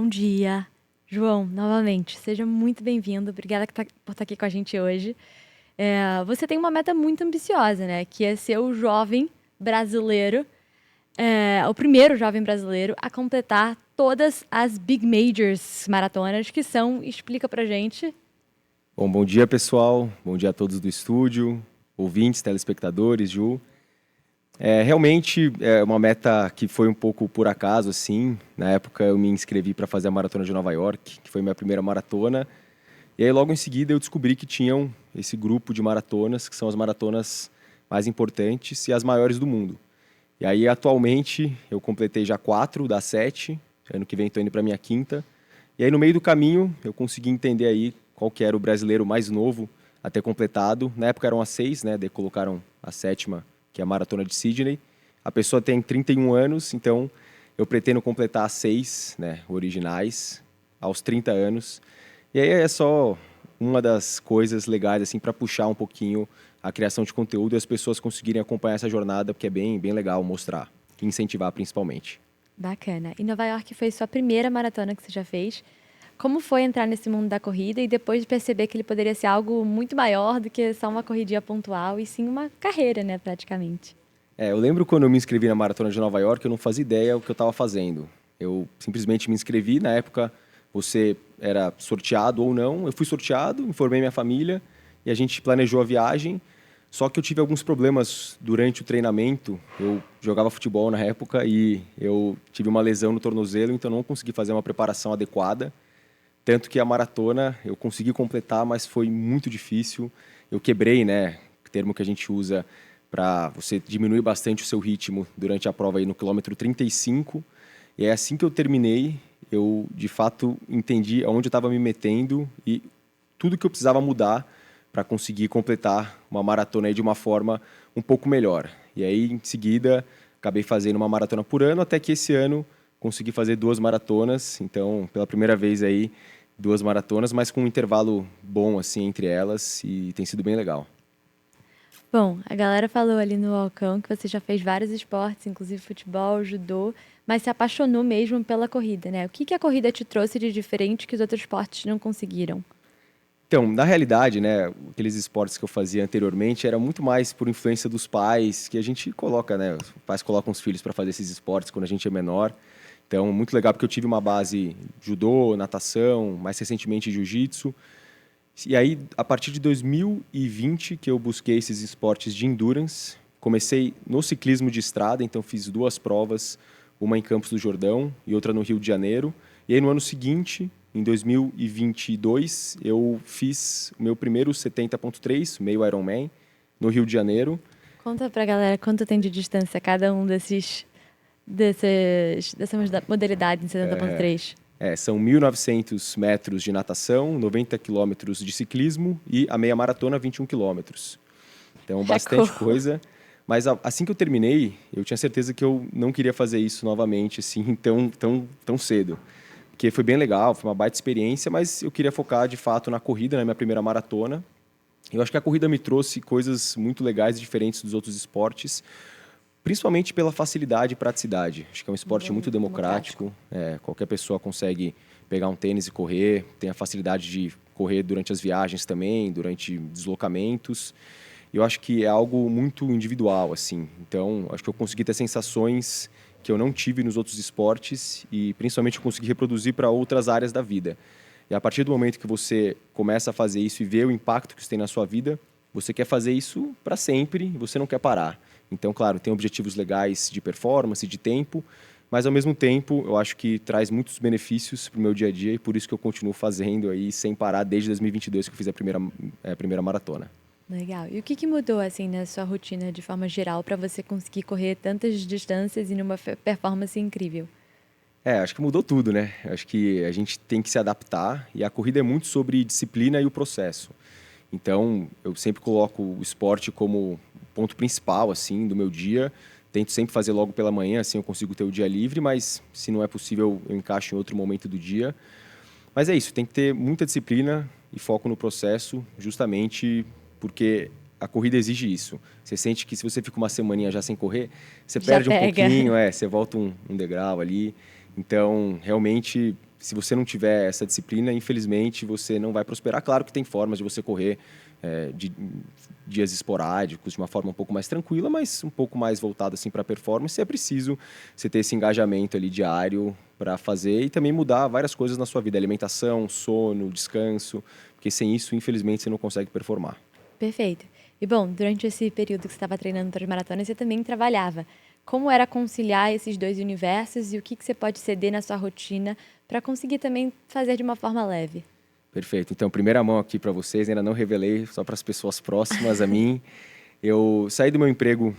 Bom dia. João, novamente, seja muito bem-vindo. Obrigada por estar aqui com a gente hoje. Você tem uma meta muito ambiciosa, né? Que é ser o jovem brasileiro, o primeiro jovem brasileiro a completar todas as Big Majors maratonas, que são, explica pra gente. Bom dia, pessoal. Bom dia a todos do estúdio, ouvintes, telespectadores, Ju. Realmente é uma meta que foi um pouco por acaso, assim. Na época eu me inscrevi para fazer a Maratona de Nova York, que foi minha primeira maratona. E aí logo em seguida eu descobri que tinham esse grupo de maratonas, que são as maratonas mais importantes e as maiores do mundo. E aí atualmente eu completei já 4 das 7, ano que vem estou indo para minha quinta. E aí no meio do caminho eu consegui entender aí qual que era o brasileiro mais novo a ter completado. Na época eram as 6, né? Daí colocaram a sétima, que é a Maratona de Sydney. A pessoa tem 31 anos, então eu pretendo completar as 6, né, originais, aos 30 anos. E aí é só uma das coisas legais assim para puxar um pouquinho a criação de conteúdo e as pessoas conseguirem acompanhar essa jornada, porque é bem legal mostrar e incentivar principalmente. Bacana. E Nova York foi sua primeira maratona que você já fez. Como foi entrar nesse mundo da corrida e depois perceber que ele poderia ser algo muito maior do que só uma corridinha pontual e sim uma carreira, né, praticamente? Eu lembro quando eu me inscrevi na Maratona de Nova York, eu não fazia ideia o que eu estava fazendo. Eu simplesmente me inscrevi, na época você era sorteado ou não. Eu fui sorteado, informei minha família e a gente planejou a viagem. Só que eu tive alguns problemas durante o treinamento. Eu jogava futebol na época e eu tive uma lesão no tornozelo, então não consegui fazer uma preparação adequada. Tanto que a maratona eu consegui completar, mas foi muito difícil. Eu quebrei, né? Termo que a gente usa para você diminuir bastante o seu ritmo durante a prova aí no quilômetro 35. E é assim que eu terminei, eu de fato entendi aonde eu estava me metendo e tudo que eu precisava mudar para conseguir completar uma maratona aí de uma forma um pouco melhor. E aí, em seguida, acabei fazendo uma maratona por ano, até que esse ano consegui fazer 2 maratonas. Então, pela primeira vez aí, 2 maratonas, mas com um intervalo bom assim entre elas e tem sido bem legal. Bom, a galera falou ali no balcão que você já fez vários esportes, inclusive futebol, judô, mas se apaixonou mesmo pela corrida, né? O que a corrida te trouxe de diferente que os outros esportes não conseguiram? Então, na realidade, né, aqueles esportes que eu fazia anteriormente era muito mais por influência dos pais, que a gente coloca, né, os pais colocam os filhos para fazer esses esportes quando a gente é menor. Então, muito legal porque eu tive uma base judô, natação, mais recentemente jiu-jitsu. E aí, a partir de 2020 que eu busquei esses esportes de endurance, comecei no ciclismo de estrada, então fiz 2 provas, uma em Campos do Jordão e outra no Rio de Janeiro. E aí no ano seguinte, em 2022, eu fiz o meu primeiro 70.3, meio Ironman, no Rio de Janeiro. Conta pra galera quanto tem de distância cada um dessas modalidades em 70.3. São 1.900 metros de natação, 90 quilômetros de ciclismo e a meia maratona, 21 quilômetros. Então, bastante coisa. Mas assim que eu terminei, eu tinha certeza que eu não queria fazer isso novamente, assim, tão cedo. Porque foi bem legal, foi uma baita experiência, mas eu queria focar, de fato, na corrida, na minha primeira maratona. Eu acho que a corrida me trouxe coisas muito legais e diferentes dos outros esportes, principalmente pela facilidade e praticidade. Acho que é um esporte muito democrático. Qualquer pessoa consegue pegar um tênis e correr. Tem a facilidade de correr durante as viagens também, durante deslocamentos. Eu acho que é algo muito individual, assim. Então, acho que eu consegui ter sensações que eu não tive nos outros esportes e, principalmente, eu consegui reproduzir para outras áreas da vida. E a partir do momento que você começa a fazer isso e vê o impacto que isso tem na sua vida, você quer fazer isso para sempre e você não quer parar. Então, claro, tem objetivos legais de performance, de tempo, mas ao mesmo tempo eu acho que traz muitos benefícios para o meu dia a dia e por isso que eu continuo fazendo aí sem parar desde 2022 que eu fiz a primeira maratona. Legal. E o que mudou, assim, na sua rotina de forma geral para você conseguir correr tantas distâncias e numa performance incrível? Acho que mudou tudo, né? Acho que a gente tem que se adaptar e a corrida é muito sobre disciplina e o processo. Então, eu sempre coloco o esporte como ponto principal, assim, do meu dia. Tento sempre fazer logo pela manhã, assim eu consigo ter o dia livre, mas se não é possível, eu encaixo em outro momento do dia. Mas é isso, tem que ter muita disciplina e foco no processo, justamente porque a corrida exige isso. Você sente que se você fica uma semaninha já sem correr, você Já perde um pega. pouquinho, você volta um degrau ali. Então, realmente, se você não tiver essa disciplina, infelizmente, você não vai prosperar. Claro que tem formas de você correr de dias esporádicos, de uma forma um pouco mais tranquila, mas um pouco mais voltada assim, para a performance. É preciso você ter esse engajamento ali diário para fazer e também mudar várias coisas na sua vida. Alimentação, sono, descanso, porque sem isso, infelizmente, você não consegue performar. Perfeito. E bom, durante esse período que você estava treinando para as maratonas, você também trabalhava. Como era conciliar esses dois universos e o que você pode ceder na sua rotina para conseguir também fazer de uma forma leve? Perfeito. Então, primeira mão aqui para vocês, ainda não revelei, só para as pessoas próximas a mim. Eu saí do meu emprego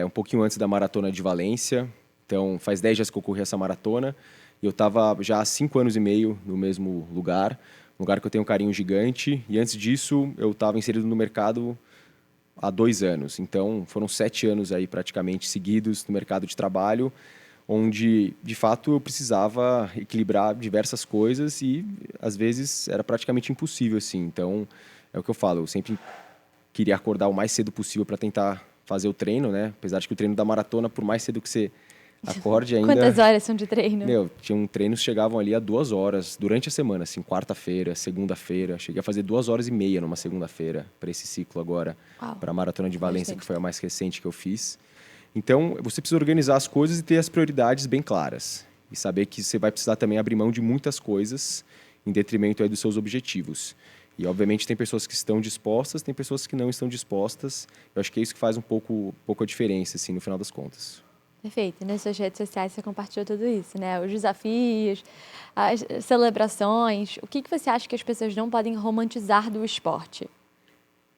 um pouquinho antes da maratona de Valência. Então, faz 10 dias que eu corri essa maratona. E eu estava já há 5 anos e meio no mesmo lugar, um lugar que eu tenho um carinho gigante. E antes disso, eu estava inserido no mercado há 2 anos. Então, foram 7 anos aí praticamente seguidos no mercado de trabalho, onde, de fato, eu precisava equilibrar diversas coisas e, às vezes, era praticamente impossível, assim. Então, é o que eu falo, eu sempre queria acordar o mais cedo possível para tentar fazer o treino, né? Apesar de que o treino da maratona, por mais cedo que você acorde ainda... Quantas horas são de treino? Meu, tinham treinos que chegavam ali a 2 horas durante a semana, assim, quarta-feira, segunda-feira. Cheguei a fazer 2 horas e meia numa segunda-feira para esse ciclo agora, para a Maratona de Valência, Bastante. que foi a mais recente que eu fiz. Então, você precisa organizar as coisas e ter as prioridades bem claras. E saber que você vai precisar também abrir mão de muitas coisas em detrimento aí dos seus objetivos. E, obviamente, tem pessoas que estão dispostas, tem pessoas que não estão dispostas. Eu acho que é isso que faz um pouco a diferença, assim, no final das contas. Perfeito. Nas suas redes sociais você compartilhou tudo isso, né? Os desafios, as celebrações. O que você acha que as pessoas não podem romantizar do esporte?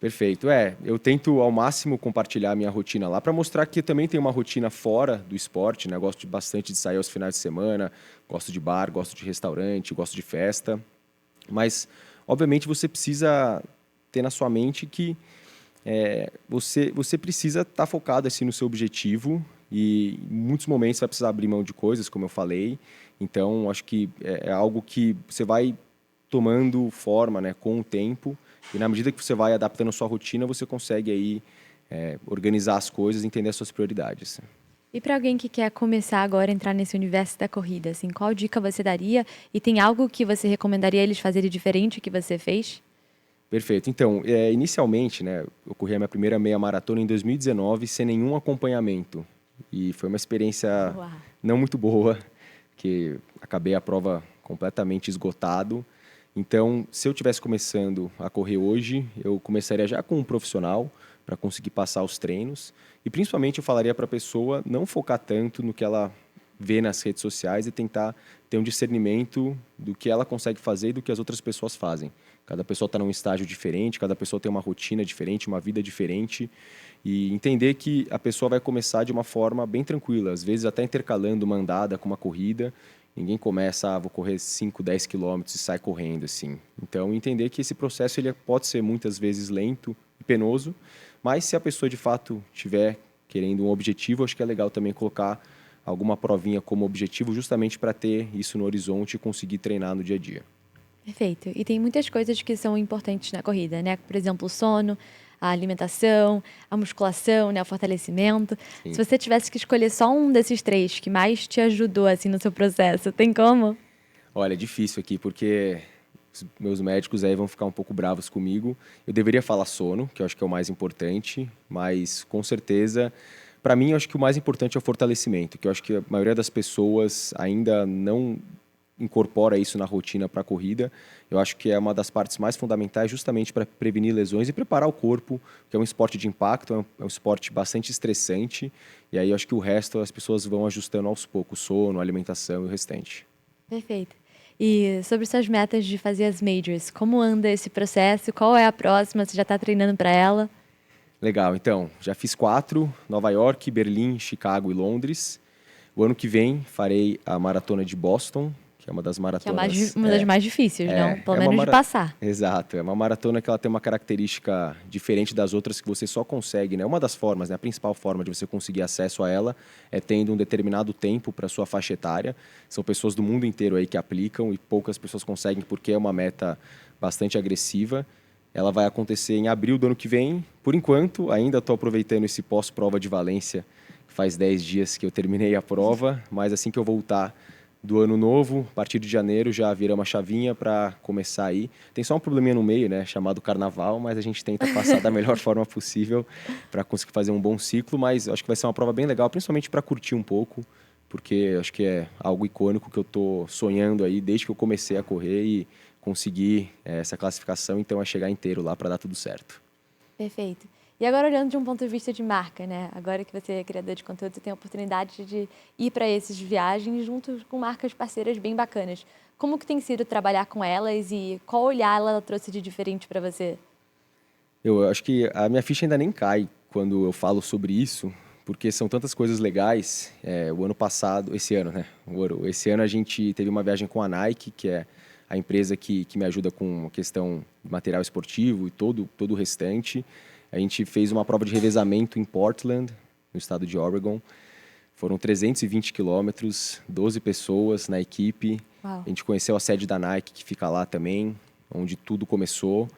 Perfeito. Eu tento ao máximo compartilhar a minha rotina lá para mostrar que eu também tenho uma rotina fora do esporte, né? Gosto bastante de sair aos finais de semana, gosto de bar, gosto de restaurante, gosto de festa. Mas, obviamente, você precisa ter na sua mente que você precisa estar focado assim, no seu objetivo e em muitos momentos você vai precisar abrir mão de coisas, como eu falei. Então, acho que é algo que você vai tomando forma, né, com o tempo. E na medida que você vai adaptando a sua rotina, você consegue aí organizar as coisas e entender as suas prioridades. E para alguém que quer começar agora a entrar nesse universo da corrida, assim, qual dica você daria? E tem algo que você recomendaria eles fazerem diferente que você fez? Perfeito. Então, inicialmente, né, eu corri a minha primeira meia maratona em 2019 sem nenhum acompanhamento. E foi uma experiência Uau. não muito boa, que acabei a prova completamente esgotado. Então, se eu estivesse começando a correr hoje, eu começaria já com um profissional para conseguir passar os treinos. E principalmente eu falaria para a pessoa não focar tanto no que ela vê nas redes sociais e tentar ter um discernimento do que ela consegue fazer e do que as outras pessoas fazem. Cada pessoa está num estágio diferente, cada pessoa tem uma rotina diferente, uma vida diferente. E entender que a pessoa vai começar de uma forma bem tranquila, às vezes até intercalando uma andada com uma corrida. Ninguém começa, vou correr 5, 10 quilômetros e sai correndo, assim. Então, entender que esse processo ele pode ser muitas vezes lento e penoso, mas se a pessoa de fato estiver querendo um objetivo, acho que é legal também colocar alguma provinha como objetivo, justamente para ter isso no horizonte e conseguir treinar no dia a dia. Perfeito. E tem muitas coisas que são importantes na corrida, né? Por exemplo, o sono, a alimentação, a musculação, né? O fortalecimento. Sim. Se você tivesse que escolher só um desses três que mais te ajudou assim no seu processo, tem como? Olha, é difícil aqui, porque os meus médicos aí vão ficar um pouco bravos comigo. Eu deveria falar sono, que eu acho que é o mais importante, mas com certeza, para mim, eu acho que o mais importante é o fortalecimento, que eu acho que a maioria das pessoas ainda não incorpora isso na rotina para a corrida. Eu acho que é uma das partes mais fundamentais justamente para prevenir lesões e preparar o corpo, que é um esporte de impacto, é um esporte bastante estressante, e aí eu acho que o resto as pessoas vão ajustando aos poucos, sono, alimentação e o restante. Perfeito. E sobre suas metas de fazer as majors, como anda esse processo? Qual é a próxima? Você já está treinando para ela? Legal, então, já fiz 4, Nova York, Berlim, Chicago e Londres. O ano que vem farei a maratona de Boston, que é uma das Que é maratonas... uma das mais difíceis, não? Pelo menos de passar. Exato, é uma maratona que ela tem uma característica diferente das outras que você só consegue, né? Uma das formas, né? A principal forma de você conseguir acesso a ela é tendo um determinado tempo para sua faixa etária. São pessoas do mundo inteiro aí que aplicam e poucas pessoas conseguem porque é uma meta bastante agressiva. Ela vai acontecer em abril do ano que vem. Por enquanto, ainda estou aproveitando esse pós-prova de Valência, que faz 10 dias que eu terminei a prova, mas assim que eu voltar do ano novo, a partir de janeiro já viramos a chavinha para começar aí. Tem só um probleminha no meio, né, chamado carnaval, mas a gente tenta passar da melhor forma possível para conseguir fazer um bom ciclo, mas acho que vai ser uma prova bem legal, principalmente para curtir um pouco, porque acho que é algo icônico que eu estou sonhando aí desde que eu comecei a correr e conseguir essa classificação, então é chegar inteiro lá para dar tudo certo. Perfeito. E agora olhando de um ponto de vista de marca, né? Agora que você é criador de conteúdo, você tem a oportunidade de ir para essas viagens junto com marcas parceiras bem bacanas. Como que tem sido trabalhar com elas e qual olhar ela trouxe de diferente para você? Eu acho que a minha ficha ainda nem cai quando eu falo sobre isso, porque são tantas coisas legais. O ano passado, esse ano, né? Esse ano a gente teve uma viagem com a Nike, que é a empresa que me ajuda com a questão de material esportivo e todo o restante. A gente fez uma prova de revezamento em Portland, no estado de Oregon. Foram 320 quilômetros, 12 pessoas na equipe. Uau. A gente conheceu a sede da Nike, que fica lá também, onde tudo começou.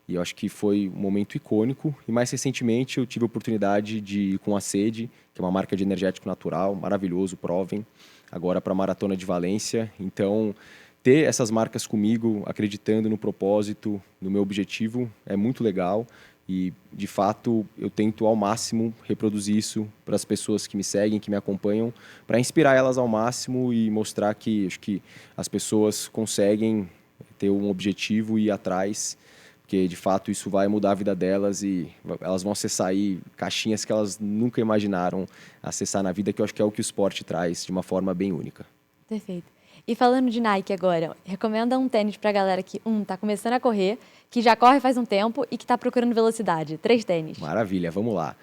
E eu acho que foi um momento icônico. E mais recentemente eu tive a oportunidade de ir com a Sede, que é uma marca de energético natural, maravilhoso, provem, agora para a Maratona de Valência. Então, ter essas marcas comigo, acreditando no propósito, no meu objetivo, é muito legal. E, de fato, eu tento ao máximo reproduzir isso para as pessoas que me seguem, que me acompanham, para inspirar elas ao máximo e mostrar que acho que as pessoas conseguem ter um objetivo e ir atrás, porque, de fato, isso vai mudar a vida delas e elas vão acessar aí caixinhas que elas nunca imaginaram acessar na vida, que eu acho que é o que o esporte traz de uma forma bem única. Perfeito. E falando de Nike agora, recomenda um tênis para a galera que, tá começando a correr, que já corre faz um tempo e que está procurando velocidade. 3 tênis. Maravilha, vamos lá.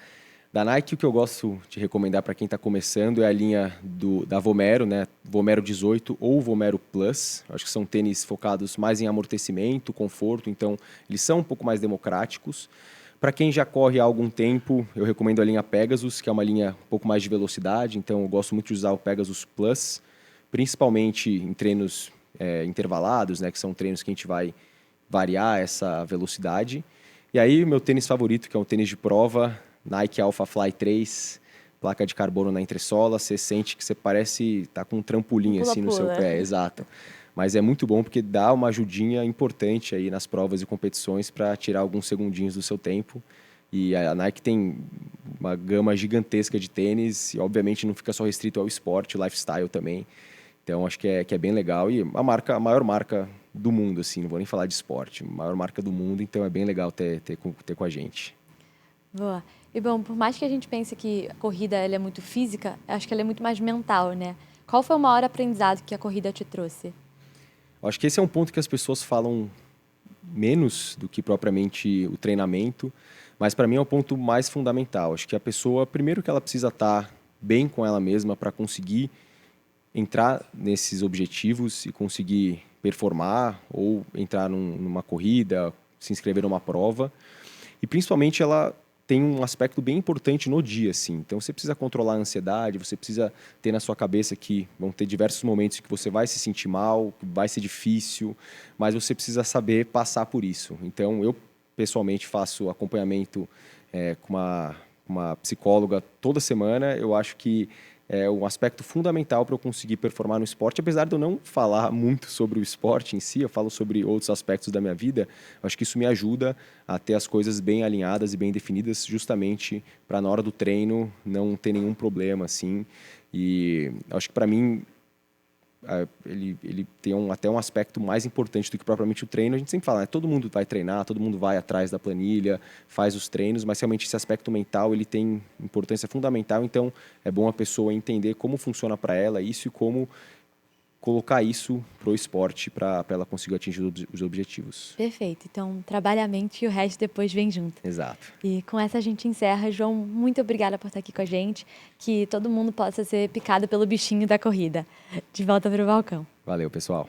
Da Nike, o que eu gosto de recomendar para quem está começando é a linha da Vomero, né? Vomero 18 ou Vomero Plus. Acho que são tênis focados mais em amortecimento, conforto, então eles são um pouco mais democráticos. Para quem já corre há algum tempo, eu recomendo a linha Pegasus, que é uma linha um pouco mais de velocidade, então eu gosto muito de usar o Pegasus Plus, principalmente em treinos intervalados, né? Que são treinos que a gente vai variar essa velocidade. E aí, meu tênis favorito, que é um tênis de prova, Nike Alpha Fly 3, placa de carbono na entressola, você sente que você parece estar com um trampolim assim no seu pé, exato. Mas é muito bom porque dá uma ajudinha importante aí nas provas e competições para tirar alguns segundinhos do seu tempo. E a Nike tem uma gama gigantesca de tênis e obviamente não fica só restrito ao esporte, lifestyle também. Então acho que é bem legal e a maior marca do mundo, assim, não vou nem falar de esporte, a maior marca do mundo, então é bem legal ter com a gente. Boa. E bom, por mais que a gente pense que a corrida ela é muito física, acho que ela é muito mais mental, né? Qual foi o maior aprendizado que a corrida te trouxe? Eu acho que esse é um ponto que as pessoas falam menos do que propriamente o treinamento, mas para mim é o ponto mais fundamental. Acho que a pessoa, primeiro que ela precisa estar bem com ela mesma para conseguir entrar nesses objetivos e conseguir performar ou entrar numa corrida, se inscrever numa prova. E principalmente ela tem um aspecto bem importante no dia, assim. Então você precisa controlar a ansiedade, você precisa ter na sua cabeça que vão ter diversos momentos que você vai se sentir mal, que vai ser difícil, mas você precisa saber passar por isso. Então eu pessoalmente faço acompanhamento com uma psicóloga toda semana. Eu acho que é um aspecto fundamental para eu conseguir performar no esporte, apesar de eu não falar muito sobre o esporte em si, eu falo sobre outros aspectos da minha vida. Eu acho que isso me ajuda a ter as coisas bem alinhadas e bem definidas, justamente para na hora do treino não ter nenhum problema, assim. E acho que para mim ele tem até um aspecto mais importante do que propriamente o treino. A gente sempre fala, né? Todo mundo vai treinar, todo mundo vai atrás da planilha, faz os treinos, mas realmente esse aspecto mental ele tem importância fundamental. Então é bom a pessoa entender como funciona para ela isso e como colocar isso pro esporte para ela conseguir atingir os objetivos. Perfeito. Então, trabalha a mente e o resto depois vem junto. Exato. E com essa a gente encerra. João, muito obrigada por estar aqui com a gente. Que todo mundo possa ser picado pelo bichinho da corrida. De volta para o balcão. Valeu, pessoal.